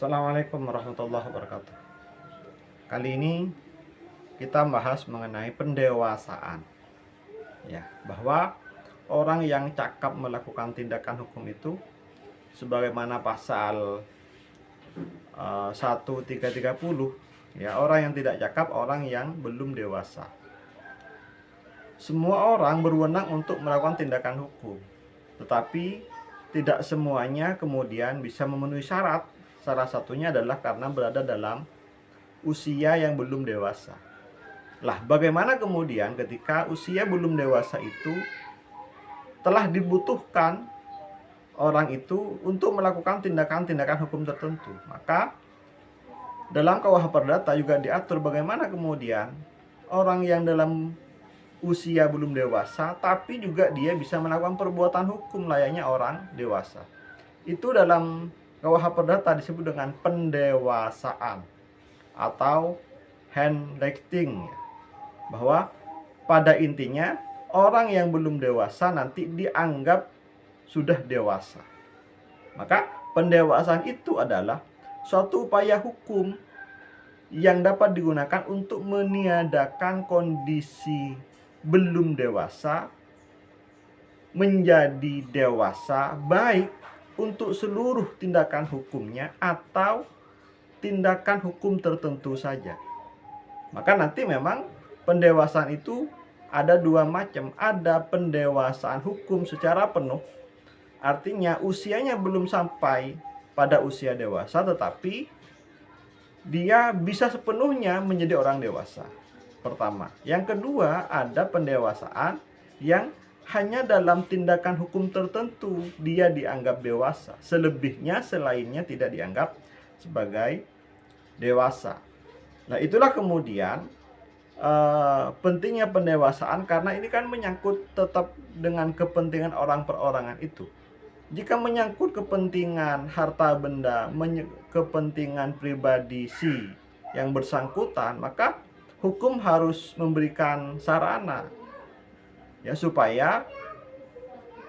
Assalamualaikum warahmatullahi wabarakatuh. Kali ini kita bahas mengenai pendewasaan. Ya, bahwa orang yang cakap melakukan tindakan hukum itu sebagaimana pasal 1330, ya, orang yang tidak cakap orang yang belum dewasa. Semua orang berwenang untuk melakukan tindakan hukum, tetapi tidak semuanya kemudian bisa memenuhi syarat. Salah satunya adalah karena berada dalam usia yang belum dewasa. Lah, bagaimana kemudian ketika usia belum dewasa itu telah dibutuhkan orang itu untuk melakukan tindakan-tindakan hukum tertentu? Maka dalam KUH Perdata juga diatur bagaimana kemudian orang yang dalam usia belum dewasa tapi juga dia bisa melakukan perbuatan hukum layaknya orang dewasa. Itu dalam KUH Perdata disebut dengan pendewasaan atau handwriting, bahwa pada intinya orang yang belum dewasa nanti dianggap sudah dewasa. Maka pendewasaan itu adalah suatu upaya hukum yang dapat digunakan untuk meniadakan kondisi belum dewasa menjadi dewasa, baik untuk seluruh tindakan hukumnya atau tindakan hukum tertentu saja. Maka nanti memang pendewasaan itu ada dua macam. Ada pendewasaan hukum secara penuh, artinya usianya belum sampai pada usia dewasa tetapi dia bisa sepenuhnya menjadi orang dewasa. Pertama. Yang kedua, ada pendewasaan yang hanya dalam tindakan hukum tertentu dia dianggap dewasa. Selebihnya, selainnya tidak dianggap sebagai dewasa. Nah, itulah kemudian pentingnya pendewasaan, karena ini kan menyangkut tetap dengan kepentingan orang perorangan itu. Jika menyangkut kepentingan harta benda, kepentingan pribadi si yang bersangkutan, maka hukum harus memberikan sarana ya supaya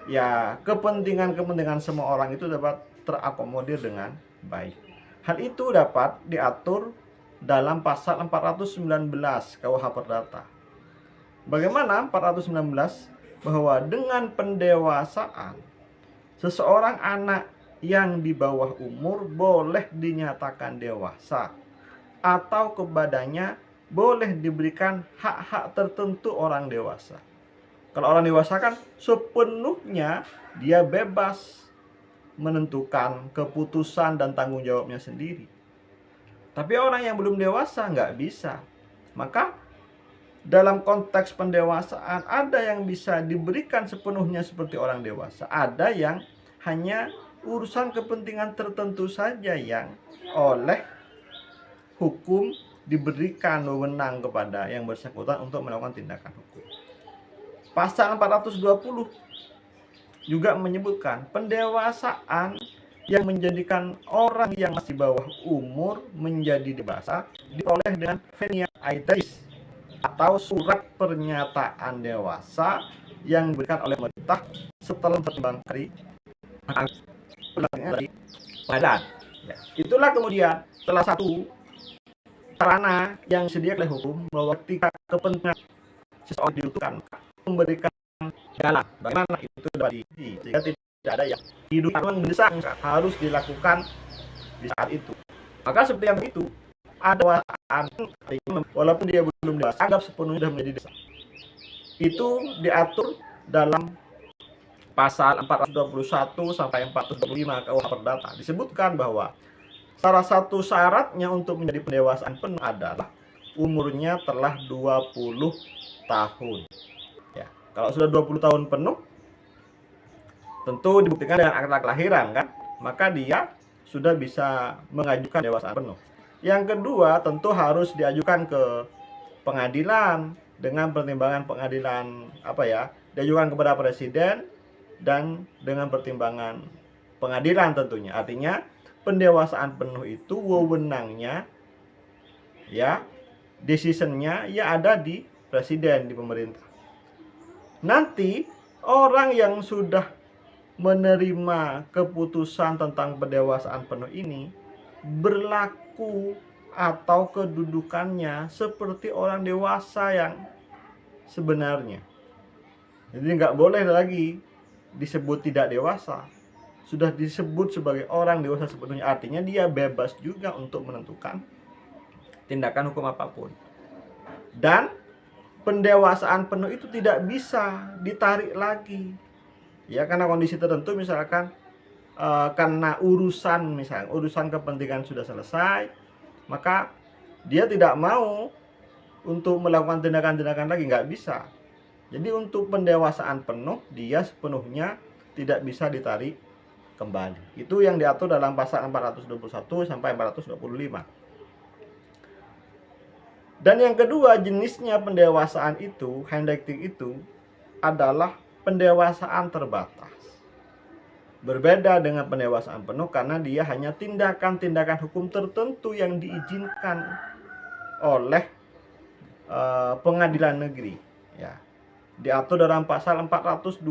ya kepentingan semua orang itu dapat terakomodir dengan baik. Hal itu dapat diatur dalam pasal 419 KUH Perdata. Bagaimana 419? Bahwa dengan pendewasaan seseorang anak yang di bawah umur boleh dinyatakan dewasa atau kepadanya boleh diberikan hak-hak tertentu orang dewasa. Kalau orang dewasa kan sepenuhnya dia bebas menentukan keputusan dan tanggung jawabnya sendiri. Tapi orang yang belum dewasa nggak bisa. Maka dalam konteks pendewasaan ada yang bisa diberikan sepenuhnya seperti orang dewasa. Ada yang hanya urusan kepentingan tertentu saja yang oleh hukum diberikan wewenang kepada yang bersangkutan untuk melakukan tindakan hukum. Pasal 420 juga menyebutkan pendewasaan yang menjadikan orang yang masih bawah umur menjadi dewasa diperoleh dengan venia aetas atau surat pernyataan dewasa yang diberikan oleh pemerintah setelah pertimbangan dari pengadilan. Ya, itulah kemudian salah satu sarana yang disediakan oleh hukum, bahwa ketika kepentingan seseorang dibutuhkan memberikan jalan bagaimana itu dapat sehingga tidak ada yang hidup memang mendesak harus dilakukan di saat itu. Maka seperti yang itu ada wasaan, walaupun dia belum dewasa anggap sepenuhnya sudah menjadi dewasa. Itu diatur dalam pasal 421 sampai 425 KUH Perdata. Disebutkan bahwa salah satu syaratnya untuk menjadi pendewasaan penuh adalah umurnya telah 20 tahun. Ya, kalau sudah 20 tahun penuh tentu dibuktikan dengan akta kelahiran kan, maka dia sudah bisa mengajukan pendewasaan penuh. Yang kedua, tentu harus diajukan ke pengadilan dengan pertimbangan pengadilan diajukan kepada presiden dan dengan pertimbangan pengadilan tentunya. Artinya pendewasaan penuh itu wewenangnya ya, decisionnya ya ada di presiden, di pemerintah. Nanti orang yang sudah menerima keputusan tentang pendewasaan penuh ini berlaku atau kedudukannya seperti orang dewasa yang sebenarnya. Jadi nggak boleh lagi disebut tidak dewasa, sudah disebut sebagai orang dewasa sepenuhnya. Artinya dia bebas juga untuk menentukan tindakan hukum apapun. Dan pendewasaan penuh itu tidak bisa ditarik lagi, ya, karena kondisi tertentu, misalkan karena urusan kepentingan sudah selesai, maka dia tidak mau untuk melakukan tindakan-tindakan lagi, nggak bisa. Jadi untuk pendewasaan penuh, dia sepenuhnya tidak bisa ditarik kembali. Itu yang diatur dalam pasal 421 sampai 425. Dan yang kedua jenisnya pendewasaan itu, Handektik itu, adalah pendewasaan terbatas. Berbeda dengan pendewasaan penuh karena dia hanya tindakan-tindakan hukum tertentu yang diizinkan oleh pengadilan negeri, ya. Diatur dalam pasal 426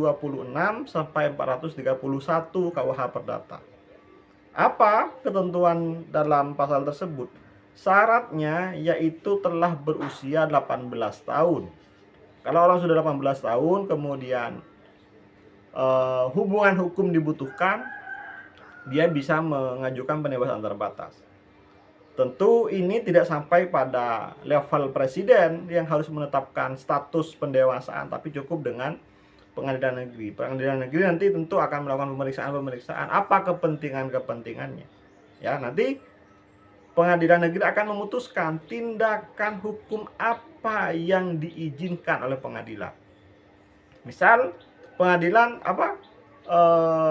sampai 431 KUH Perdata. Apa ketentuan dalam pasal tersebut? Syaratnya yaitu telah berusia 18 tahun. Kalau orang sudah 18 tahun kemudian hubungan hukum dibutuhkan, dia bisa mengajukan pendewasaan terbatas. Tentu ini tidak sampai pada level presiden yang harus menetapkan status pendewasaan, tapi cukup dengan pengadilan negeri. Pengadilan negeri nanti tentu akan melakukan pemeriksaan apa kepentingannya. Ya, nanti pengadilan negeri akan memutuskan tindakan hukum apa yang diizinkan oleh pengadilan. Misal pengadilan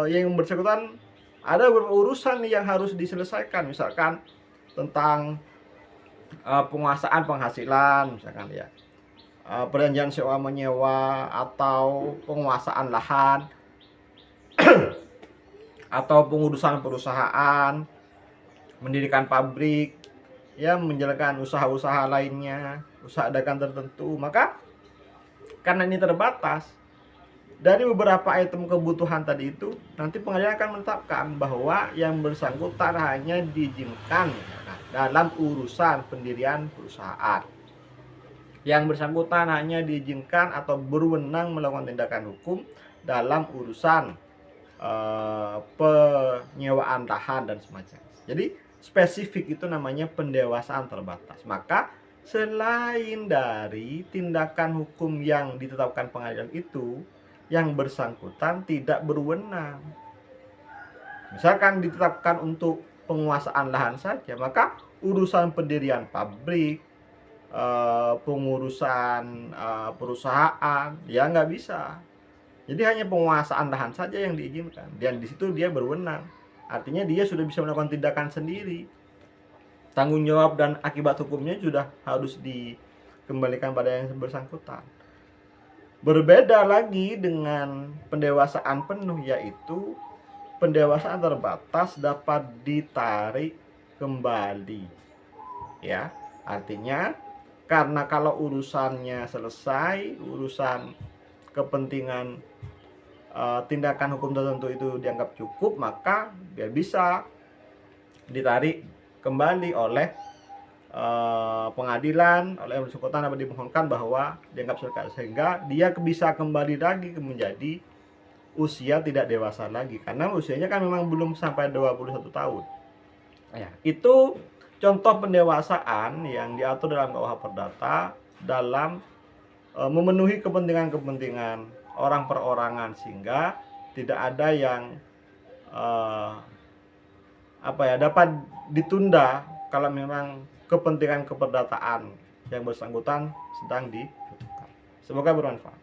yang bersangkutan ada beberapa urusan yang harus diselesaikan, misalkan tentang penguasaan penghasilan, misalkan, ya, perjanjian sewa menyewa atau penguasaan lahan atau pengurusan perusahaan, mendirikan pabrik, ya, menjalankan usaha-usaha lainnya, usaha dagang tertentu. Maka karena ini terbatas, dari beberapa item kebutuhan tadi itu, nanti pengadilan akan menetapkan bahwa yang bersangkutan hanya diizinkan dalam urusan pendirian perusahaan. Yang bersangkutan hanya diizinkan atau berwenang melakukan tindakan hukum dalam urusan penyewaan lahan dan semacamnya. Jadi spesifik itu namanya pendewasaan terbatas. Maka selain dari tindakan hukum yang ditetapkan pengadilan itu, yang bersangkutan tidak berwenang. Misalkan ditetapkan untuk penguasaan lahan saja, maka urusan pendirian pabrik, pengurusan perusahaan, ya nggak bisa. Jadi hanya penguasaan lahan saja yang diizinkan, dan di situ dia berwenang. Artinya dia sudah bisa melakukan tindakan sendiri. Tanggung jawab dan akibat hukumnya sudah harus dikembalikan pada yang bersangkutan. Berbeda lagi dengan pendewasaan penuh, yaitu pendewasaan terbatas dapat ditarik kembali, ya. Artinya karena kalau urusannya selesai, urusan kepentingan tindakan hukum tertentu itu dianggap cukup, maka dia bisa ditarik kembali oleh pengadilan, oleh yang bersangkutan dapat dimohonkan bahwa dianggap selesai, sehingga dia bisa kembali lagi menjadi usia tidak dewasa lagi, karena usianya kan memang belum sampai 21 tahun. Ya, itu contoh pendewasaan yang diatur dalam KUH Perdata dalam memenuhi kepentingan-kepentingan orang perorangan, sehingga tidak ada yang dapat ditunda kalau memang kepentingan keperdataan yang bersangkutan sedang dibutuhkan. Semoga bermanfaat.